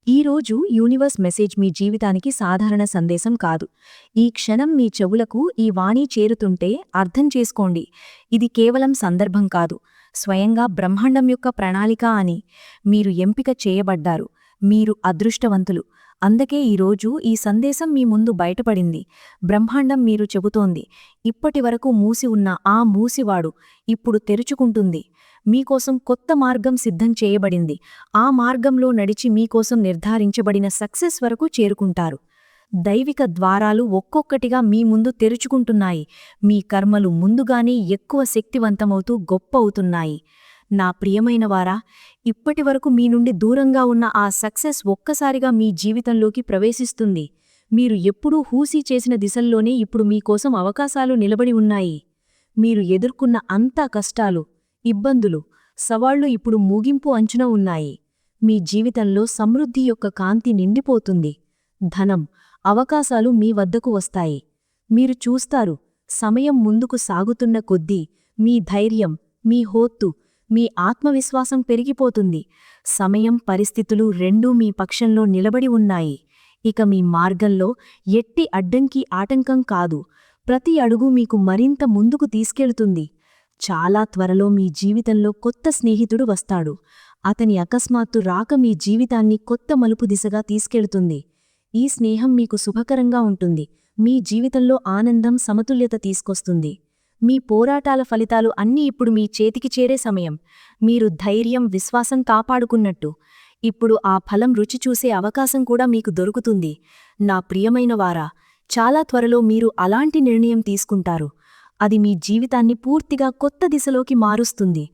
ఈరోజు universe message మీ జీవితానికి సాధారణ సందేశం కాదు. ఈ క్షణం మీ చెవులకు ఈ వాణి చేరుతుంటే అర్థం చేసుకోండి, ఇది కేవలం సందర్భం కాదు, స్వయంగా బ్రహ్మాండం యొక్క ప్రణాళిక అని. మీరు ఎంపిక చేయబడ్డారు, మీరు అదృష్టవంతులు. అందుకే ఈరోజు ఈ సందేశం మీ ముందు బయటపడింది. బ్రహ్మాండం మీరు చెబుతోంది, ఇప్పటివరకు మూసి ఉన్న ఆ మూసివాడు ఇప్పుడు తెరుచుకుంటుంది. మీకోసం కొత్త మార్గం సిద్ధం చేయబడింది. ఆ మార్గంలో నడిచి మీకోసం నిర్ధారించబడిన సక్సెస్ వరకు చేరుకుంటారు. దైవిక ద్వారాలు ఒక్కొక్కటిగా మీ ముందు తెరుచుకుంటున్నాయి. మీ కర్మలు ముందుగానే ఎక్కువ శక్తివంతమవుతూ గొప్ప అవుతున్నాయి. నా ప్రియమైనవారా, ఇప్పటివరకు మీ నుండి దూరంగా ఉన్న ఆ సక్సెస్ ఒక్కసారిగా మీ జీవితంలోకి ప్రవేశిస్తుంది. మీరు ఎప్పుడూ హూసీ చేసిన దిశల్లోనే ఇప్పుడు మీకోసం అవకాశాలు నిలబడి ఉన్నాయి. మీరు ఎదుర్కొన్న అంతా కష్టాలు, ఇబ్బందులు, సవాళ్లు ఇప్పుడు ముగింపు అంచున ఉన్నాయి. మీ జీవితంలో సమృద్ధి యొక్క కాంతి నిండిపోతుంది. ధనం, అవకాశాలు మీ వద్దకు వస్తాయి. మీరు చూస్తారు, సమయం ముందుకు సాగుతున్న కొద్దీ మీ ధైర్యం, మీ హోత్తు, మీ ఆత్మవిశ్వాసం పెరిగిపోతుంది. సమయం, పరిస్థితులు రెండూ మీ పక్షంలో నిలబడి ఉన్నాయి. ఇక మీ మార్గంలో ఎట్టి అడ్డంకి ఆటంకం కాదు. ప్రతి అడుగు మీకు మరింత ముందుకు తీసుకెళ్తుంది. చాలా త్వరలో మీ జీవితంలో కొత్త స్నేహితుడు వస్తాడు. అతని అకస్మాత్తు రాక మీ జీవితాన్ని కొత్త మలుపు దిశగా తీసుకెళ్తుంది. ఈ స్నేహం మీకు శుభకరంగా ఉంటుంది. మీ జీవితంలో ఆనందం, సమతుల్యత తీసుకొస్తుంది. మీ పోరాటాల ఫలితాలు అన్నీ ఇప్పుడు మీ చేతికి చేరే సమయం. మీరు ధైర్యం, విశ్వాసం కాపాడుకున్నట్టు ఇప్పుడు ఆ ఫలం రుచి చూసే అవకాశం కూడా మీకు దొరుకుతుంది. నా ప్రియమైనవారా, చాలా త్వరలో మీరు అలాంటి నిర్ణయం తీసుకుంటారు. అది మీ జీవితాన్ని పూర్తిగా కొత్త దిశలోకి మారుస్తుంది.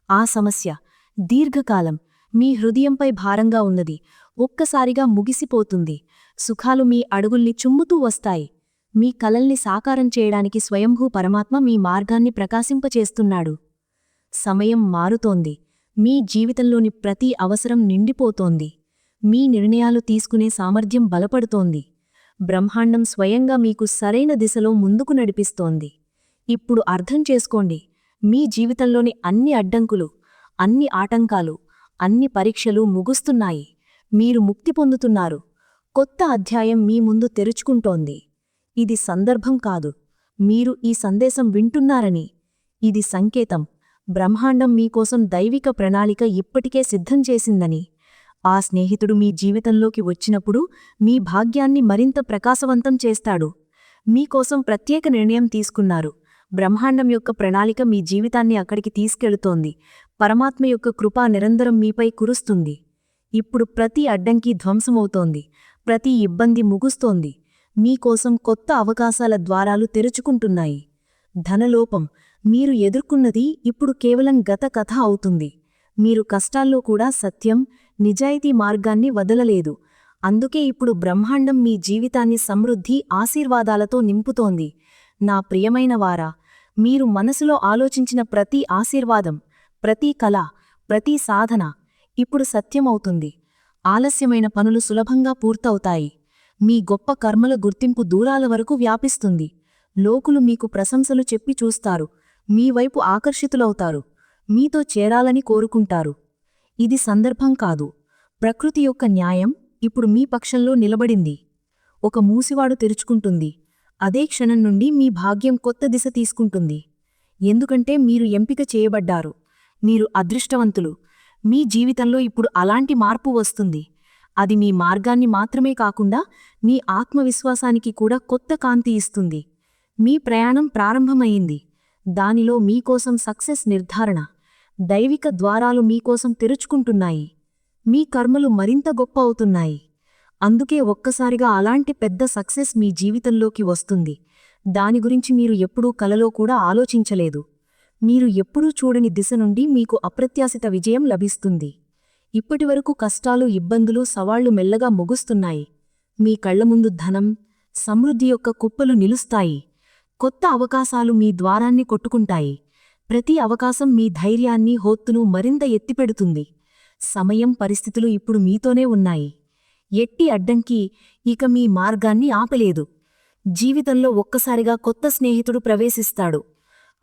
ఆ సమస్య, దీర్ఘకాలం మీ హృదయంపై భారంగా ఉన్నది, ఒక్కసారిగా ముగిసిపోతుంది. సుఖాలు మీ అడుగుల్ని చుమ్ముతూ వస్తాయి. మీ కలల్ని సాకారం చేయడానికి స్వయంభూ పరమాత్మ మీ మార్గాన్ని ప్రకాశింపచేస్తున్నాడు. సమయం మారుతోంది. మీ జీవితంలోని ప్రతి అవసరం నిండిపోతోంది. మీ నిర్ణయాలు తీసుకునే సామర్థ్యం బలపడుతోంది. బ్రహ్మాండం స్వయంగా మీకు సరైన దిశలో ముందుకు నడిపిస్తోంది. ఇప్పుడు అర్థం చేసుకోండి, మీ జీవితంలోని అన్ని అడ్డంకులు, అన్ని ఆటంకాలు, అన్ని పరీక్షలు ముగుస్తున్నాయి. మీరు ముక్తి పొందుతున్నారు. కొత్త అధ్యాయం మీ ముందు తెరుచుకుంటోంది. ఇది సందర్భం కాదు, మీరు ఈ సందేశం వింటున్నారని. ఇది సంకేతం. బ్రహ్మాండం మీకోసం దైవిక ప్రణాళిక ఇప్పటికే సిద్ధం చేసిందని. ఆ స్నేహితుడు మీ జీవితంలోకి వచ్చినప్పుడు మీ భాగ్యాన్ని మరింత ప్రకాశవంతం చేస్తాడు. మీకోసం ప్రత్యేక నిర్ణయం తీసుకున్నారు. బ్రహ్మాండం యొక్క ప్రణాళిక మీ జీవితాన్ని అక్కడికి తీసుకెళుతోంది. పరమాత్మ యొక్క కృప నిరంతరం మీపై కురుస్తుంది. ఇప్పుడు ప్రతి అడ్డంకి ధ్వంసమవుతోంది. ప్రతి ఇబ్బంది ముగుస్తోంది. మీకోసం కొత్త అవకాశాల ద్వారాలు తెరుచుకుంటున్నాయి. ధనలోపం, మీరు ఎదుర్కొన్నది ఇప్పుడు కేవలం గత కథ అవుతుంది. మీరు కష్టాల్లో కూడా సత్యం, నిజాయితీ మార్గాన్ని వదలలేదు. అందుకే ఇప్పుడు బ్రహ్మాండం మీ జీవితాన్ని సమృద్ధి, ఆశీర్వాదాలతో నింపుతోంది. నా ప్రియమైనవారా, మీరు మనసులో ఆలోచించిన ప్రతి ఆశీర్వాదం, ప్రతి కళ, ప్రతి సాధన ఇప్పుడు సత్యమవుతుంది. ఆలస్యమైన పనులు సులభంగా పూర్తవుతాయి. మీ గొప్ప కర్మల గుర్తింపు దూరాల వరకు వ్యాపిస్తుంది. లోకులు మీకు ప్రశంసలు చెప్పి చూస్తారు. మీ వైపు ఆకర్షితులవుతారు. మీతో చేరాలని కోరుకుంటారు. ఇది సందర్భం కాదు, ప్రకృతి యొక్క న్యాయం ఇప్పుడు మీ పక్షంలో నిలబడింది. ఒక మూసివాడు తెరుచుకుంటుంది. అదే క్షణం నుండి మీ భాగ్యం కొత్త దిశ తీసుకుంటుంది. ఎందుకంటే మీరు ఎంపిక చేయబడ్డారు. మీరు అదృష్టవంతులు. మీ జీవితంలో ఇప్పుడు అలాంటి మార్పు వస్తుంది. అది మీ మార్గాన్ని మాత్రమే కాకుండా మీ ఆత్మవిశ్వాసానికి కూడా కొత్త కాంతి ఇస్తుంది. మీ ప్రయాణం ప్రారంభమయ్యింది. దానిలో మీకోసం సక్సెస్ నిర్ధారణ, దైవిక ద్వారాలు మీకోసం తెరుచుకుంటున్నాయి. మీ కర్మలు మరింత గొప్ప అవుతున్నాయి. అందుకే ఒక్కసారిగా అలాంటి పెద్ద సక్సెస్ మీ జీవితంలోకి వస్తుంది. దాని గురించి మీరు ఎప్పుడూ కలలో కూడా ఆలోచించలేదు. మీరు ఎప్పుడూ చూడని దిశ నుండి మీకు అప్రత్యాశిత విజయం లభిస్తుంది. ఇప్పటివరకు కష్టాలు, ఇబ్బందులు, సవాళ్లు మెల్లగా ముగుస్తున్నాయి. మీ కళ్ల ముందు ధనం, సమృద్ధి యొక్క కుప్పలు నిలుస్తాయి. కొత్త అవకాశాలు మీ ద్వారాన్ని కొట్టుకుంటాయి. ప్రతి అవకాశం మీ ధైర్యాన్ని, హోత్తును మరింత ఎత్తిపెడుతుంది. సమయం, పరిస్థితులు ఇప్పుడు మీతోనే ఉన్నాయి. ఎట్టి అడ్డంకి ఇక మీ మార్గాన్ని ఆపలేదు. జీవితంలో ఒక్కసారిగా కొత్త స్నేహితుడు ప్రవేశిస్తాడు.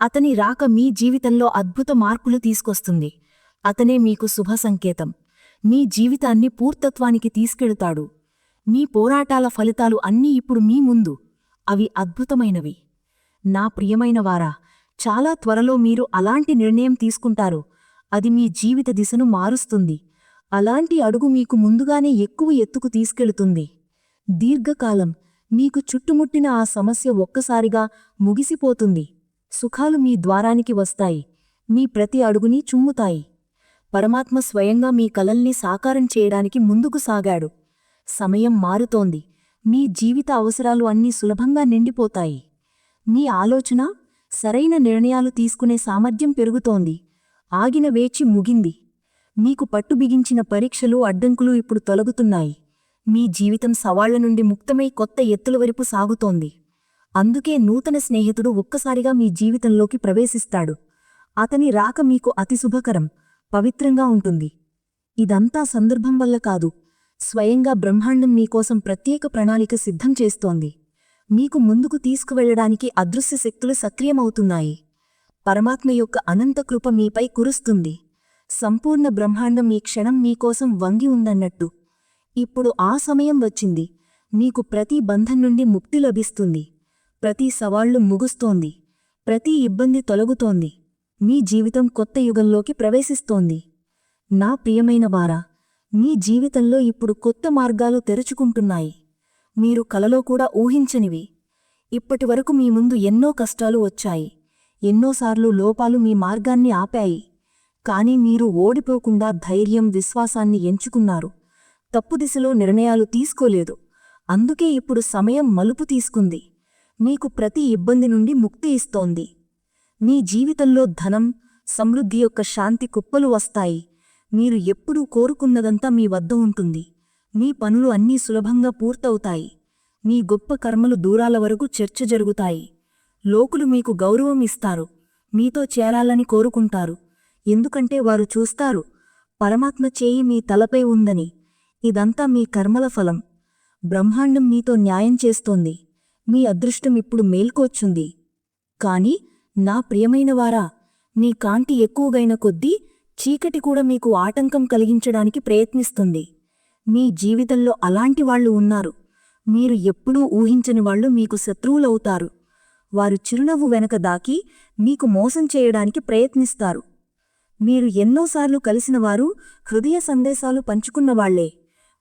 అతని రాక మీ జీవితంలో అద్భుత మార్పులు తీసుకొస్తుంది. అతనే మీకు శుభ సంకేతం. మీ జీవితాన్ని పూర్తత్వానికి తీసుకెళుతాడు. మీ పోరాటాల ఫలితాలు అన్నీ ఇప్పుడు మీ ముందు. అవి అద్భుతమైనవి. నా ప్రియమైనవారా, చాలా త్వరలో మీరు అలాంటి నిర్ణయం తీసుకుంటారు. అది మీ జీవిత దిశను మారుస్తుంది. అలాంటి అడుగు మీకు ముందుగానే ఎక్కువ ఎత్తుకు తీసుకెళుతుంది. దీర్ఘకాలం మీకు చుట్టుముట్టిన ఆ సమస్య ఒక్కసారిగా ముగిసిపోతుంది. సుఖాలు మీ ద్వారానికి వస్తాయి. మీ ప్రతి అడుగుని చుమ్ముతాయి. పరమాత్మ స్వయంగా మీ కలల్ని సాకారం చేయడానికి ముందుకు సాగాడు. సమయం మారుతోంది. మీ జీవిత అవసరాలు అన్నీ సులభంగా నిండిపోతాయి. మీ ఆలోచన, సరైన నిర్ణయాలు తీసుకునే సామర్థ్యం పెరుగుతోంది. ఆగిన వేచి ముగింది. మీకు పట్టు బిగించిన పరీక్షలు, అడ్డంకులు ఇప్పుడు తొలగుతున్నాయి. మీ జీవితం సవాళ్ల నుండి ముక్తమై కొత్త ఎత్తుల వైపు సాగుతోంది. అందుకే నూతన స్నేహితుడు ఒక్కసారిగా మీ జీవితంలోకి ప్రవేశిస్తాడు. అతని రాక మీకు అతి శుభకరం, పవిత్రంగా ఉంటుంది. ఇదంతా సందర్భం వల్ల కాదు. స్వయంగా బ్రహ్మాండం మీకోసం ప్రత్యేక ప్రణాళిక సిద్ధం చేస్తోంది. మీకు ముందుకు తీసుకువెళ్లడానికి అదృశ్య శక్తులు సక్రియమవుతున్నాయి. పరమాత్మ యొక్క అనంత కృప మీపై కురుస్తుంది. సంపూర్ణ బ్రహ్మాండం ఈ క్షణం మీకోసం వంగి ఉందన్నట్టు. ఇప్పుడు ఆ సమయం వచ్చింది. మీకు ప్రతి బంధం నుండి ముక్తి లభిస్తుంది. ప్రతి సవాళ్లు ముగుస్తోంది. ప్రతి ఇబ్బంది తొలగుతోంది. మీ జీవితం కొత్త యుగంలోకి ప్రవేశిస్తోంది. నా ప్రియమైనవారా, మీ జీవితంలో ఇప్పుడు కొత్త మార్గాలు తెరుచుకుంటున్నాయి. మీరు కలలో కూడా ఊహించనివి. ఇప్పటివరకు మీ ముందు ఎన్నో కష్టాలు వచ్చాయి. ఎన్నోసార్లు లోపాలు మీ మార్గాన్ని ఆపాయి. కాని మీరు ఓడిపోకుండా ధైర్యం, విశ్వాసాన్ని ఎంచుకున్నారు. తప్పు దిశలో నిర్ణయాలు తీసుకోలేదు. అందుకే ఇప్పుడు సమయం మలుపు తీసుకుంది. మీకు ప్రతి ఇబ్బంది నుండి ముక్తి ఇస్తోంది. మీ జీవితంలో ధనం, సమృద్ధి యొక్క శాంతి కుప్పలు వస్తాయి. మీరు ఎప్పుడూ కోరుకున్నదంతా మీ వద్ద ఉంటుంది. మీ పనులు అన్నీ సులభంగా పూర్తవుతాయి. మీ గొప్ప కర్మలు దూరాల వరకు చర్చ జరుగుతాయి. లోకులు మీకు గౌరవం ఇస్తారు. మీతో చేరాలని కోరుకుంటారు. ఎందుకంటే వారు చూస్తారు, పరమాత్మ చేయి మీ తలపై ఉందని. ఇదంతా మీ కర్మల ఫలం. బ్రహ్మాండం మీతో న్యాయం చేస్తోంది. మీ అదృష్టం ఇప్పుడు మేల్కొచ్చుంది. కాని నా ప్రియమైనవారా, మీ కాంతి ఎక్కువగైన కొద్దీ చీకటి కూడా మీకు ఆటంకం కలిగించడానికి ప్రయత్నిస్తుంది. మీ జీవితంలో అలాంటి వాళ్లు ఉన్నారు. మీరు ఎప్పుడూ ఊహించని వాళ్లు మీకు శత్రువులవుతారు. వారు చిరునవ్వు వెనక దాకి మీకు మోసం చేయడానికి ప్రయత్నిస్తారు. మీరు ఎన్నోసార్లు కలిసినవారు, హృదయ సందేశాలు పంచుకున్నవాళ్లే.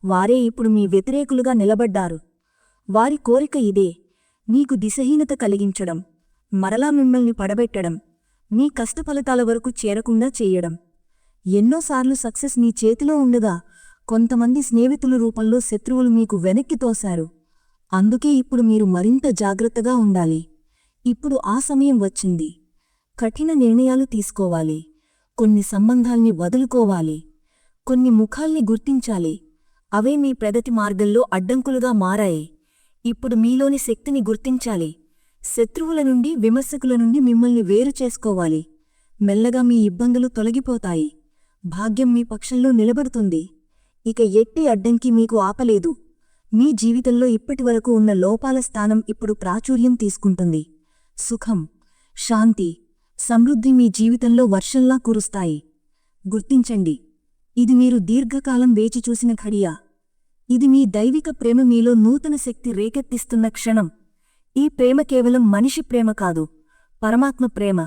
వారే ఇప్పుడు మీ వ్యతిరేకులుగా నిలబడ్డారు. వారి కోరిక ఇదే: మీకు దిశహీనత కలిగించడం, మరలా మిమ్మల్ని పడబెట్టడం, మీ కష్టఫలితాల వరకు చేరకుండా చేయడం. ఎన్నోసార్లు సక్సెస్ మీ చేతిలో ఉండగా కొంతమంది స్నేహితుల రూపంలో శత్రువులు మీకు వెనక్కి తోశారు. అందుకే ఇప్పుడు మీరు మరింత జాగ్రత్తగా ఉండాలి. ఇప్పుడు ఆ సమయం వచ్చింది. కఠిన నిర్ణయాలు తీసుకోవాలి. కొన్ని సంబంధాల్ని వదులుకోవాలి. కొన్ని ముఖాల్ని గుర్తించాలి. అవే మీ ప్రగతి మార్గంలో అడ్డంకులుగా మారాయి. ఇప్పుడు మీలోని శక్తిని గుర్తించాలి. శత్రువుల నుండి, విమర్శకుల నుండి మిమ్మల్ని వేరు చేసుకోవాలి. మెల్లగా మీ ఇబ్బందులు తొలగిపోతాయి. భాగ్యం మీ పక్షంలో నిలబడుతుంది. ఇక ఎట్టి అడ్డంకి మీకు ఆపలేదు. మీ జీవితంలో ఇప్పటివరకు ఉన్న లోపాల స్థానం ఇప్పుడు ప్రాచుర్యం తీసుకుంటుంది. సుఖం, శాంతి, సమృద్ధి మీ జీవితంలో వర్షంలా కురుస్తాయి. గుర్తించండి, ఇది మీరు దీర్ఘకాలం వేచి చూసిన ఘడియ. ఇది మీ దైవిక ప్రేమ మీలో నూతన శక్తి రేకెత్తిస్తున్న క్షణం. ఈ ప్రేమ కేవలం మనిషి ప్రేమ కాదు, పరమాత్మ ప్రేమ.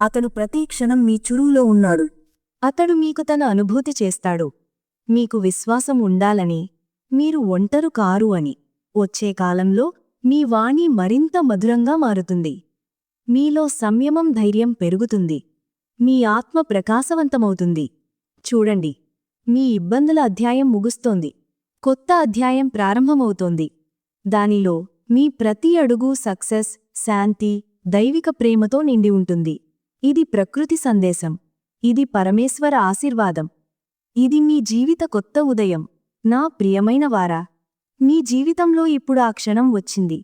అతడు ప్రతి క్షణం మీ చురువులో ఉన్నాడు. అతడు మీకు తన అనుభూతి చేస్తాడు. మీకు విశ్వాసం ఉండాలని, మీరు ఒంటరు కారు అని. వచ్చే కాలంలో మీ వాణి మరింత మధురంగా మారుతుంది. మీలో సంయమం, ధైర్యం పెరుగుతుంది. మీ ఆత్మ ప్రకాశవంతమవుతుంది. చూడండి, మీ ఇబ్బందుల అధ్యాయం ముగుస్తోంది. కొత్త అధ్యాయం ప్రారంభమవుతోంది. దానిలో మీ ప్రతి అడుగు సక్సెస్, శాంతి, దైవిక ప్రేమతో నిండి ఉంటుంది. ఇది ప్రకృతి సందేశం. ఇది పరమేశ్వర ఆశీర్వాదం. ఇది మీ జీవిత కొత్త ఉదయం. నా ప్రియమైన వారా, మీ జీవితంలో ఇప్పుడు ఆ క్షణం వచ్చింది.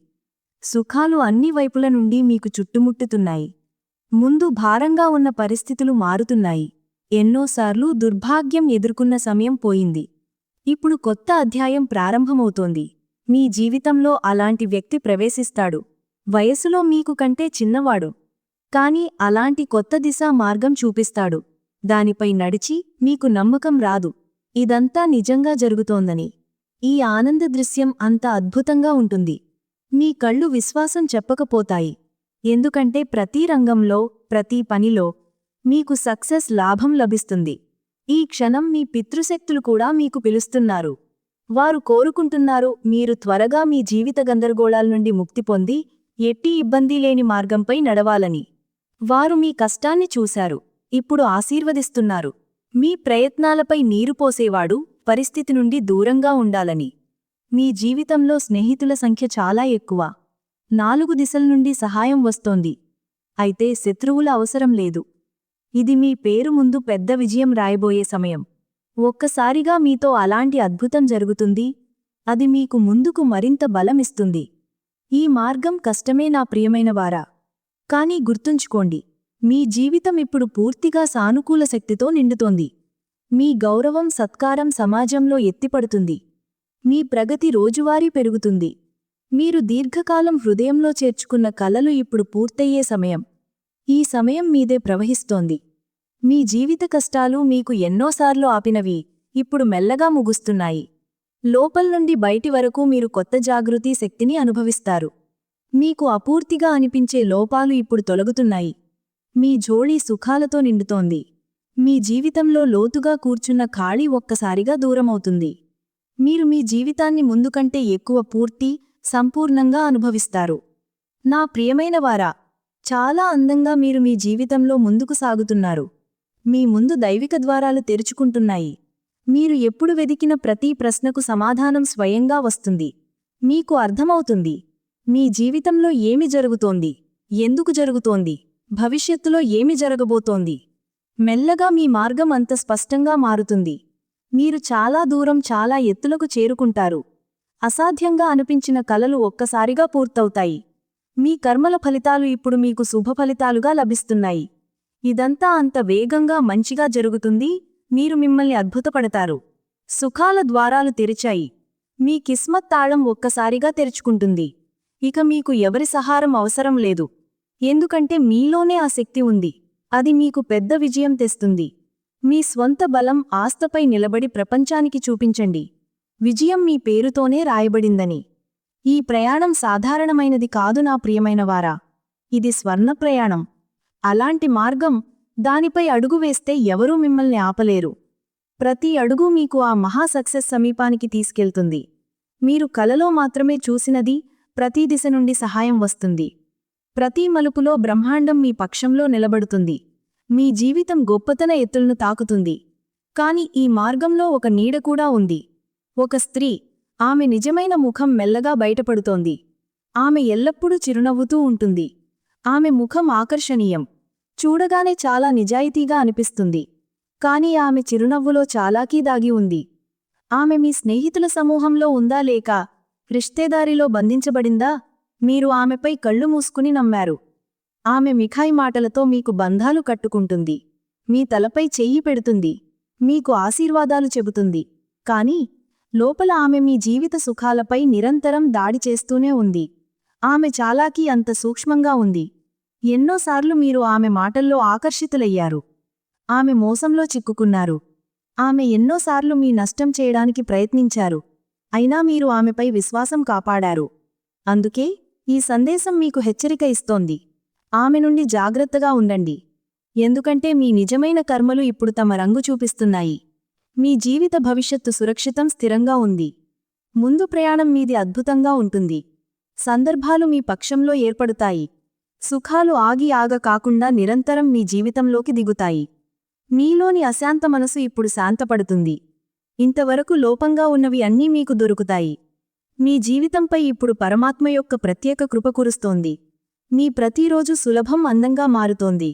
సుఖాలు అన్ని వైపుల నుండి మీకు చుట్టుముట్టుతున్నాయి. ముందు భారంగా ఉన్న పరిస్థితులు మారుతున్నాయి. ఎన్నోసార్లు దుర్భాగ్యం ఎదుర్కొన్న సమయం పోయింది. ఇప్పుడు కొత్త అధ్యాయం ప్రారంభమవుతోంది. మీ జీవితంలో అలాంటి వ్యక్తి ప్రవేశిస్తాడు. వయసులో మీకు కంటే చిన్నవాడు. కాని అలాంటి కొత్త దిశ మార్గం చూపిస్తాడు. దానిపై నడిచి మీకు నమ్మకం రాదు. ఇదంతా నిజంగా జరుగుతోందని. ఈ ఆనంద దృశ్యం అంత అద్భుతంగా ఉంటుంది. మీ కళ్ళు విశ్వాసం చెప్పకపోతాయి. ఎందుకంటే ప్రతి రంగంలో, ప్రతి పనిలో మీకు సక్సెస్ లాభం లభిస్తుంది. ఈ క్షణం మీ పితృశక్తులు కూడా మీకు పిలుస్తున్నారు. వారు కోరుకుంటున్నారు మీరు త్వరగా మీ జీవిత గందరగోళాల నుండి ముక్తి పొంది ఎట్టి ఇబ్బంది లేని మార్గంపై నడవాలని. వారు మీ కష్టాన్ని చూశారు, ఇప్పుడు ఆశీర్వదిస్తున్నారు. మీ ప్రయత్నాలపై నీరు పోసేవాడు పరిస్థితి నుండి దూరంగా ఉండాలని. మీ జీవితంలో స్నేహితుల సంఖ్య చాలా ఎక్కువ. 4 దిశల నుండి సహాయం వస్తోంది. అయితే శత్రువుల అవసరం లేదు. ఇది మీ పేరు ముందు పెద్ద విజయం రాయబోయే సమయం. ఒక్కసారిగా మీతో అలాంటి అద్భుతం జరుగుతుంది. అది మీకు ముందుకు మరింత బలమిస్తుంది. ఈ మార్గం కష్టమే నా ప్రియమైనవారా. కానీ గుర్తుంచుకోండి, మీ జీవితం ఇప్పుడు పూర్తిగా సానుకూల శక్తితో నిండుతోంది. మీ గౌరవం సత్కారం సమాజంలో ఎత్తిపడుతుంది. మీ ప్రగతి రోజువారీ పెరుగుతుంది. మీరు దీర్ఘకాలం హృదయంలో చేర్చుకున్న కలలు ఇప్పుడు పూర్తయ్యే సమయం. ఈ సమయం మీదే ప్రవహిస్తోంది. మీ జీవిత కష్టాలు మీకు ఎన్నోసార్లు ఆపినవి ఇప్పుడు మెల్లగా ముగుస్తున్నాయి. లోపల్నుండి బయటి వరకు మీరు కొత్త జాగృతి శక్తిని అనుభవిస్తారు. మీకు అపూర్తిగా అనిపించే లోపాలు ఇప్పుడు తొలగుతున్నాయి. మీ జోళీ సుఖాలతో నిండుతోంది. మీ జీవితంలో లోతుగా కూర్చున్న ఖాళీ ఒక్కసారిగా దూరమవుతుంది. మీరు మీ జీవితాన్ని ముందుకంటే ఎక్కువ పూర్తి, సంపూర్ణంగా అనుభవిస్తారు. నా ప్రియమైనవారా, చాలా అందంగా మీరు మీ జీవితంలో ముందుకు సాగుతున్నారు. మీ ముందు దైవిక ద్వారాలు తెరుచుకుంటున్నాయి. మీరు ఎప్పుడు వెదికిన ప్రతి ప్రశ్నకు సమాధానం స్వయంగా వస్తుంది. మీకు అర్థమవుతుంది మీ జీవితంలో ఏమి జరుగుతోంది, ఎందుకు జరుగుతోంది, భవిష్యత్తులో ఏమి జరగబోతోంది. మెల్లగా మీ మార్గం అంత స్పష్టంగా మారుతుంది. మీరు చాలా దూరం, చాలా ఎత్తులకు చేరుకుంటారు. అసాధ్యంగా అనిపించిన కలలు ఒక్కసారిగా పూర్తవుతాయి. మీ కర్మల ఫలితాలు ఇప్పుడు మీకు శుభ ఫలితాలుగా లభిస్తున్నాయి. ఇదంతా అంత వేగంగా మంచిగా జరుగుతుంది. మీరు మిమ్మల్ని అద్భుతపడతారు. సుఖాల ద్వారాలు తెరిచాయి. మీ కిస్మత్ తాళం ఒక్కసారిగా తెరుచుకుంటుంది. ఇక మీకు ఎవరి సహారం అవసరం లేదు. ఎందుకంటే మీలోనే ఆ శక్తి ఉంది. అది మీకు పెద్ద విజయం తెస్తుంది. మీ స్వంత బలం, ఆస్తపై నిలబడి ప్రపంచానికి చూపించండి, విజయం మీ పేరుతోనే రాయబడిందని. ఈ ప్రయాణం సాధారణమైనది కాదు నా ప్రియమైనవారా. ఇది స్వర్ణ ప్రయాణం. అలాంటి మార్గం, దానిపై అడుగు వేస్తే ఎవరూ మిమ్మల్ని ఆపలేరు. ప్రతి అడుగు మీకు ఆ మహా సక్సెస్ సమీపానికి తీసుకెళ్తుంది. మీరు కలలో మాత్రమే చూసినది, ప్రతి దిశ నుండి సహాయం వస్తుంది. ప్రతి మలుపులో బ్రహ్మాండం మీ పక్షంలో నిలబడుతుంది. మీ జీవితం గొప్పతన ఎత్తులను తాకుతుంది. కాని ఈ మార్గంలో ఒక నీడ కూడా ఉంది. ఒక స్త్రీ. ఆమె నిజమైన ముఖం మెల్లగా బయటపడుతోంది. ఆమె ఎల్లప్పుడూ చిరునవ్వుతూ ఉంటుంది. ఆమె ముఖం ఆకర్షణీయం. చూడగానే చాలా నిజాయితీగా అనిపిస్తుంది. కాని ఆమె చిరునవ్వులో చాలాకీ దాగి ఉంది. ఆమె మీ స్నేహితుల సమూహంలో ఉందా, లేక రిష్తేదారిలో బంధించబడిందా? మీరు ఆమెపై కళ్ళు మూసుకుని నమ్మారు. ఆమె మిఠాయి మాటలతో మీకు బంధాలు కట్టుకుంటుంది. మీ తలపై చెయ్యి పెడుతుంది. మీకు ఆశీర్వాదాలు చెబుతుంది. కాని లోపల ఆమె మీ జీవిత సుఖాలపై నిరంతరం దాడి చేస్తూనే ఉంది. ఆమె చాలాకీ అంత సూక్ష్మంగా ఉంది. ఎన్నోసార్లు మీరు ఆమె మాటల్లో ఆకర్షితులయ్యారు. ఆమె మోసంలో చిక్కుకున్నారు. ఆమె ఎన్నోసార్లు మీ నష్టం చేయడానికి ప్రయత్నించారు. అయినా మీరు ఆమెపై విశ్వాసం కాపాడారు. అందుకే ఈ సందేశం మీకు హెచ్చరిక ఇస్తోంది. ఆమె నుండి జాగ్రత్తగా ఉండండి. ఎందుకంటే మీ నిజమైన కర్మలు ఇప్పుడు తమ రంగు చూపిస్తున్నాయి. మీ జీవిత భవిష్యత్తు సురక్షితం, స్థిరంగా ఉంది. ముందు ప్రయాణం మీది అద్భుతంగా ఉంటుంది. సందర్భాలు మీ పక్షంలో ఏర్పడుతాయి. సుఖాలు ఆగ కాకుండా నిరంతరం మీ జీవితంలోకి దిగుతాయి. మీలోని అశాంత మనసు ఇప్పుడు శాంతపడుతుంది. ఇంతవరకు లోపంగా ఉన్నవి అన్నీ మీకు దొరుకుతాయి. మీ జీవితంపై ఇప్పుడు పరమాత్మ యొక్క ప్రత్యేక కృప కురుస్తోంది. మీ ప్రతిరోజు సులభం, అందంగా మారుతోంది.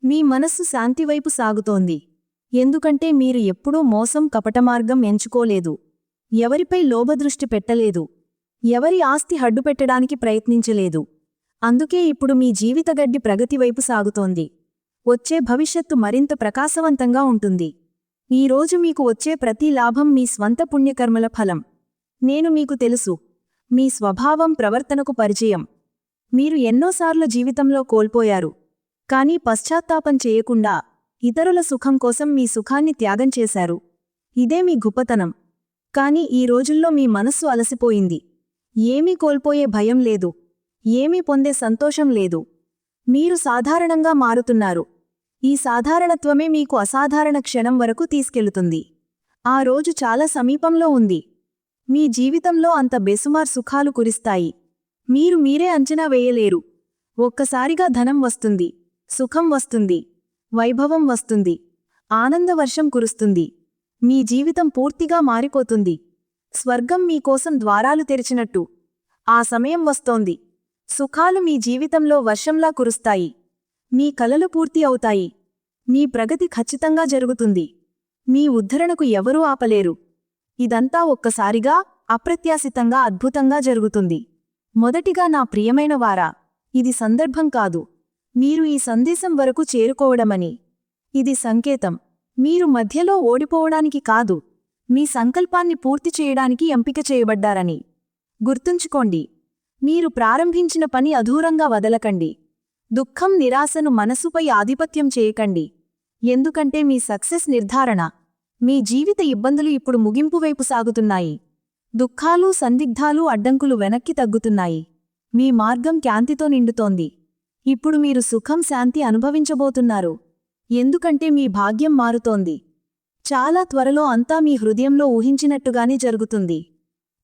మీ మనస్సు శాంతివైపు సాగుతోంది. ఎందుకంటే మీరు ఎప్పుడూ మోసం, కపటమార్గం ఎంచుకోలేదు. ఎవరిపై లోభదృష్టి పెట్టలేదు. ఎవరి ఆస్తి హడ్డుపెట్టడానికి ప్రయత్నించలేదు. అందుకే ఇప్పుడు మీ జీవితగడ్డి ప్రగతివైపు సాగుతోంది. వచ్చే భవిష్యత్తు మరింత ప్రకాశవంతంగా ఉంటుంది. ఈరోజు మీకు వచ్చే ప్రతి లాభం మీ స్వంత పుణ్యకర్మల ఫలం. నేను మీకు తెలుసు. మీ స్వభావం, ప్రవర్తనకు పరిచయం. మీరు ఎన్నోసార్లు జీవితంలో కోల్పోయారు. కానీ పశ్చాత్తాపం చేయకుండా ఇతరుల సుఖం కోసం మీ సుఖాన్ని త్యాగం చేశారు. ఇదే మీ గొప్పతనం. కాని ఈ రోజుల్లో మీ మనస్సు అలసిపోయింది. ఏమీ కోల్పోయే భయం లేదు. ఏమీ పొందే సంతోషం లేదు. మీరు సాధారణంగా మారుతున్నారు. ఈ సాధారణత్వమే మీకు అసాధారణ క్షణం వరకు తీసుకెళుతుంది. ఆ రోజు చాలా సమీపంలో ఉంది. మీ జీవితంలో అంత బేసుమార్ సుఖాలు కురిస్తాయి. మీరు మీరే అంచనా వేయలేరు. ఒక్కసారిగా ధనం వస్తుంది, సుఖం వస్తుంది, వైభవం వస్తుంది, ఆనందవర్షం కురుస్తుంది. మీ జీవితం పూర్తిగా మారిపోతుంది. స్వర్గం మీకోసం ద్వారాలు తెరిచినట్టు. ఆ సమయం వస్తోంది. సుఖాలు మీ జీవితంలో వర్షంలా కురుస్తాయి. మీ కలలు పూర్తి అవుతాయి. మీ ప్రగతి ఖచ్చితంగా జరుగుతుంది. మీ ఉద్ధరణకు ఎవరూ ఆపలేరు. ఇదంతా ఒక్కసారిగా, అప్రత్యాశితంగా అద్భుతంగా జరుగుతుంది. మొదటిగా నా ప్రియమైన వారా, ఇది సందర్భం కాదు. మీరు ఈ సందేశం వరకు చేరుకోవడమని. ఇది సంకేతం. మీరు మధ్యలో ఓడిపోవడానికి కాదు, మీ సంకల్పాన్ని పూర్తి చేయడానికి ఎంపిక చేయబడ్డారని. గుర్తుంచుకోండి. మీరు ప్రారంభించిన పని అధూరంగా వదలకండి. దుఃఖం, నిరాశను మనసుపై ఆధిపత్యం చేయకండి. ఎందుకంటే మీ సక్సెస్ నిర్ధారణ. మీ జీవిత ఇబ్బందులు ఇప్పుడు ముగింపు వైపు సాగుతున్నాయి. దుఃఖాలు, సందిగ్ధాలు, అడ్డంకులు వెనక్కి తగ్గుతున్నాయి. మీ మార్గం కాంతితో నిండుతోంది. ఇప్పుడు మీరు సుఖం, శాంతి అనుభవించబోతున్నారు. ఎందుకంటే మీ భాగ్యం మారుతోంది. చాలా త్వరలో అంతా మీ హృదయంలో ఊహించినట్టుగానే జరుగుతుంది.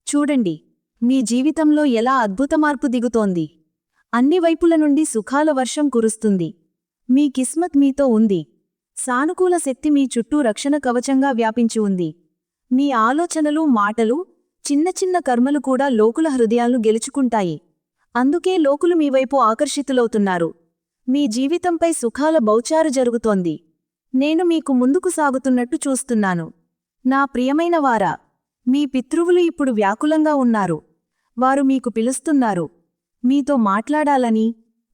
చూడండి, మీ జీవితంలో ఎలా అద్భుత మార్పు దిగుతోంది. అన్ని వైపుల నుండి సుఖాల వర్షం కురుస్తుంది. మీ కిస్మత్ మీతో ఉంది. సానుకూల శక్తి మీ చుట్టూ రక్షణ కవచంగా వ్యాపించి ఉంది. మీ ఆలోచనలు, మాటలు, చిన్న చిన్న కర్మలు కూడా లోకుల హృదయాలను గెలుచుకుంటాయి. అందుకే లోకులు మీవైపు ఆకర్షితులవుతున్నారు. మీ జీవితంపై సుఖాల బౌచారు జరుగుతోంది. నేను మీకు ముందుకు సాగుతున్నట్టు చూస్తున్నాను. నా ప్రియమైన వారా, మీ పితృవులు ఇప్పుడు వ్యాకులంగా ఉన్నారు. వారు మీకు పిలుస్తున్నారు. మీతో మాట్లాడాలని,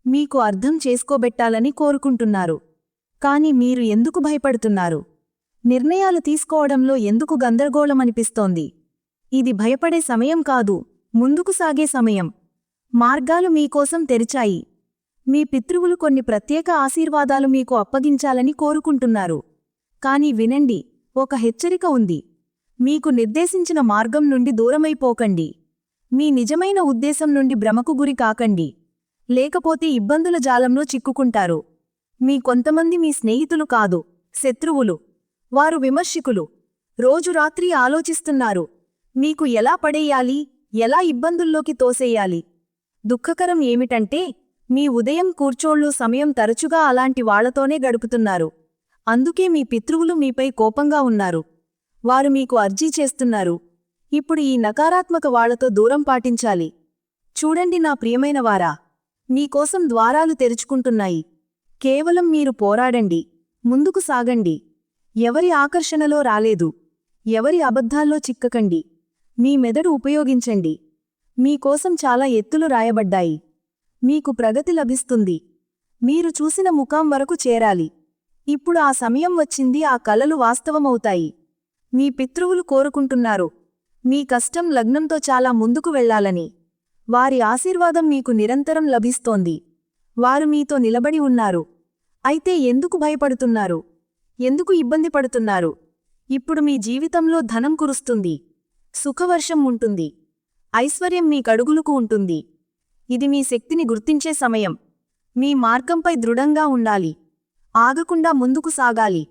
మీకు అర్థం చేసుకోబెట్టాలని కోరుకుంటున్నారు. కాని మీరు ఎందుకు భయపడుతున్నారు? నిర్ణయాలు తీసుకోవడంలో ఎందుకు గందరగోళమనిపిస్తోంది? ఇది భయపడే సమయం కాదు, ముందుకు సాగే సమయం. మార్గాలు మీకోసం తెరిచాయి. మీ పితృవులు కొన్ని ప్రత్యేక ఆశీర్వాదాలు మీకు అప్పగించాలని కోరుకుంటున్నారు. కాని వినండి, ఒక హెచ్చరిక ఉంది. మీకు నిర్దేశించిన మార్గం నుండి దూరమైపోకండి. మీ నిజమైన ఉద్దేశం నుండి భ్రమకు గురి కాకండి. లేకపోతే ఇబ్బందుల జాలంలో చిక్కుకుంటారు. మీ కొంతమంది మీ స్నేహితులు కాదు, శత్రువులు. వారు విమర్శకులు. రోజు రాత్రి ఆలోచిస్తున్నారు, మీకు ఎలా పడేయాలి, ఎలా ఇబ్బందుల్లోకి తోసేయాలి. దుఃఖకరం ఏమిటంటే, మీ ఉదయం కూర్చోళ్ళు సమయం తరచుగా అలాంటి వాళ్లతోనే గడుపుతున్నారు. అందుకే మీ పితృవులు మీపై కోపంగా ఉన్నారు. వారు మీకు అర్జీ చేస్తున్నారు. ఇప్పుడు ఈ నకారాత్మక వాళ్లతో దూరం పాటించాలి. చూడండి నా ప్రియమైన వారా, మీకోసం ద్వారాలు తెరుచుకుంటున్నాయి. కేవలం మీరు పోరాడండి, ముందుకు సాగండి. ఎవరి ఆకర్షణలో రాలేదు. ఎవరి అబద్ధాల్లో చిక్కకండి. మీ మెదడు ఉపయోగించండి. మీకోసం చాలా ఎత్తులు రాయబడ్డాయి. మీకు ప్రగతి లభిస్తుంది. మీరు చూసిన ముఖం వరకు చేరాలి. ఇప్పుడు ఆ సమయం వచ్చింది. ఆ కలలు వాస్తవమవుతాయి. మీ పితృవులు కోరుకుంటున్నారు, మీ కష్టం లగ్నంతో చాలా ముందుకు వెళ్లాలని. వారి ఆశీర్వాదం మీకు నిరంతరం లభిస్తోంది. వారు మీతో నిలబడి ఉన్నారు. అయితే ఎందుకు భయపడుతున్నారు? ఎందుకు ఇబ్బంది పడుతున్నారు? ఇప్పుడు మీ జీవితంలో ధనం కురుస్తుంది. సుఖవర్షం ఉంటుంది. ఐశ్వర్యం మీ కడుగులకు ఉంటుంది. ఇది మీ శక్తిని గుర్తించే సమయం. మీ మార్గంపై దృఢంగా ఉండాలి. ఆగకుండా ముందుకు సాగాలి.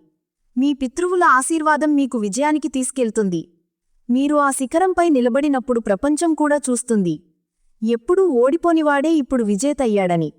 మీ పితృవుల ఆశీర్వాదం మీకు విజయానికి తీసుకెళ్తుంది. మీరు ఆ శిఖరంపై నిలబడినప్పుడు ప్రపంచం కూడా చూస్తుంది, ఎప్పుడూ ఓడిపోనివాడే ఇప్పుడు విజేతయ్యాడని.